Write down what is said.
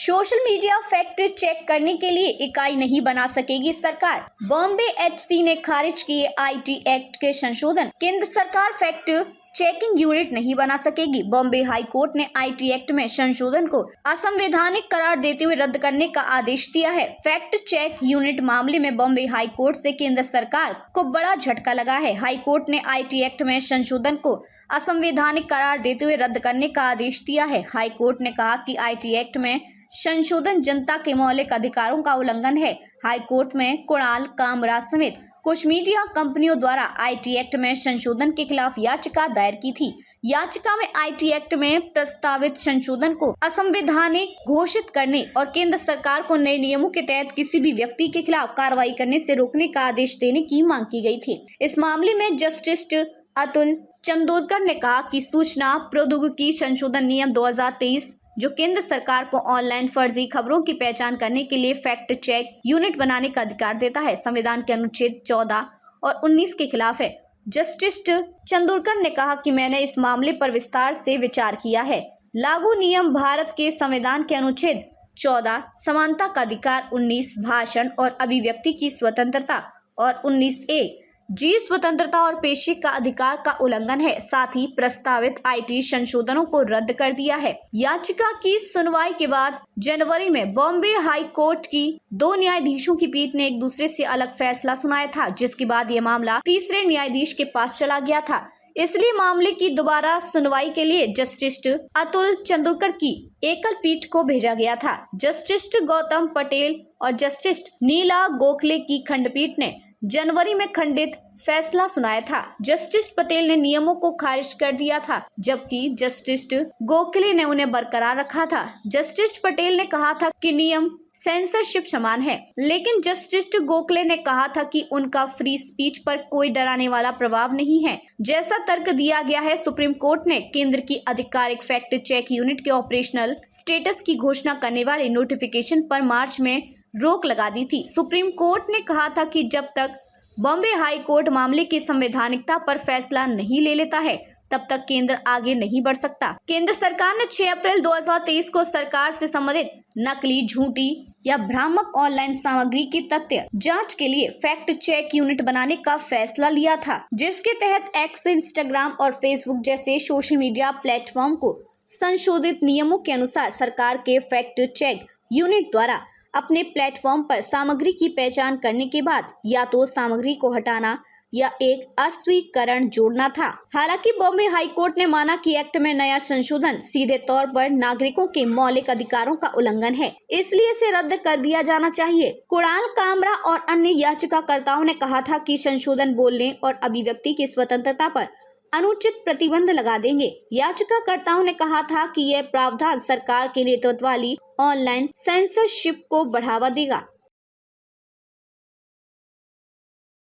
Social media fact check करने के लिए इकाई नहीं बना सकेगी सरकार। बॉम्बे एचसी ने खारिज किए आईटी एक्ट के संशोधन। केंद्र सरकार फैक्ट चेकिंग यूनिट नहीं बना सकेगी। बॉम्बे हाई कोर्ट ने आईटी एक्ट में संशोधन को असंवैधानिक करार देते हुए रद्द करने का आदेश दिया है। फैक्ट चेक यूनिट मामले में बॉम्बे हाई कोर्ट से केंद्र सरकार को बड़ा झटका लगा है। हाई कोर्ट ने आईटी एक्ट में संशोधन को असंवैधानिक करार देते हुए रद्द करने का आदेश दिया है। हाई कोर्ट ने कहा कि आईटी एक्ट में संशोधन जनता के मौलिक अधिकारों का उल्लंघन है। हाई कोर्ट में कुणाल कामरा समेत कुछ मीडिया कंपनियों द्वारा आईटी एक्ट में संशोधन के खिलाफ याचिका दायर की थी। याचिका में आईटी एक्ट में प्रस्तावित संशोधन को असंवैधानिक घोषित करने और केंद्र सरकार को नए नियमों के तहत किसी भी व्यक्ति के खिलाफ कार्रवाई करने से रोकने का आदेश देने की मांग की गई थी। इस मामले में जस्टिस अतुल चंदोरकर ने कहा कि सूचना प्रौद्योगिकी संशोधन नियम 2023 जो केंद्र सरकार को ऑनलाइन फर्जी खबरों की पहचान करने के लिए फैक्ट चेक यूनिट बनाने का अधिकार देता है, संविधान के अनुच्छेद 14 और 19 के खिलाफ है। जस्टिस चंदोरकर ने कहा कि मैंने इस मामले पर विस्तार से विचार किया है। लागू नियम भारत के संविधान के अनुच्छेद 14 समानता का अधिकार, 19 भाषण और अभिव्यक्ति की स्वतंत्रता और 19A जी स्वतंत्रता और पेशी का अधिकार का उल्लंघन है। साथ ही प्रस्तावित आईटी संशोधनों को रद्द कर दिया है। याचिका की सुनवाई के बाद जनवरी में बॉम्बे हाई कोर्ट की 2 न्यायाधीशों की पीठ ने एक दूसरे से अलग फैसला सुनाया था, जिसके बाद यह मामला तीसरे न्यायाधीश के पास चला गया था। इसलिए मामले की दोबारा सुनवाई के लिए जस्टिस अतुल चंदोरकर की एकल पीठ को भेजा गया था। जस्टिस गौतम पटेल और जस्टिस नीला गोखले की खंडपीठ ने जनवरी में खंडित फैसला सुनाया था। जस्टिस पटेल ने नियमों को खारिज कर दिया था, जबकि जस्टिस गोखले ने उन्हें बरकरार रखा था। जस्टिस पटेल ने कहा था कि नियम सेंसरशिप समान है, लेकिन जस्टिस गोखले ने कहा था कि उनका फ्री स्पीच पर कोई डराने वाला प्रभाव नहीं है, जैसा तर्क दिया गया है। सुप्रीम कोर्ट ने केंद्र की आधिकारिक फैक्ट चेक यूनिट के ऑपरेशनल स्टेटस की घोषणा करने वाले नोटिफिकेशन पर मार्च में रोक लगा दी थी। सुप्रीम कोर्ट ने कहा था कि जब तक बॉम्बे हाई कोर्ट मामले की संवैधानिकता पर फैसला नहीं ले लेता है, तब तक केंद्र आगे नहीं बढ़ सकता। केंद्र सरकार ने 6 अप्रैल 2023 को सरकार से संबंधित नकली, झूठी या भ्रामक ऑनलाइन सामग्री की तथ्य जांच के लिए फैक्ट चेक यूनिट बनाने का फैसला लिया था, जिसके तहत एक्स, इंस्टाग्राम और फेसबुक जैसे सोशल मीडिया प्लेटफॉर्म को संशोधित नियमों के अनुसार सरकार के फैक्ट चेक यूनिट द्वारा अपने प्लेटफॉर्म पर सामग्री की पहचान करने के बाद या तो सामग्री को हटाना या एक अस्वीकरण जोड़ना था। हालांकि बॉम्बे हाई कोर्ट ने माना कि एक्ट में नया संशोधन सीधे तौर पर नागरिकों के मौलिक अधिकारों का उल्लंघन है, इसलिए इसे रद्द कर दिया जाना चाहिए। कुणाल कामरा और अन्य याचिकाकर्ताओं ने कहा था कि संशोधन बोलने और अभिव्यक्ति की स्वतंत्रता पर अनुचित प्रतिबंध लगा देंगे। याचिकाकर्ताओं ने कहा था कि यह प्रावधान सरकार के नेतृत्व वाली ऑनलाइन सेंसरशिप को बढ़ावा देगा।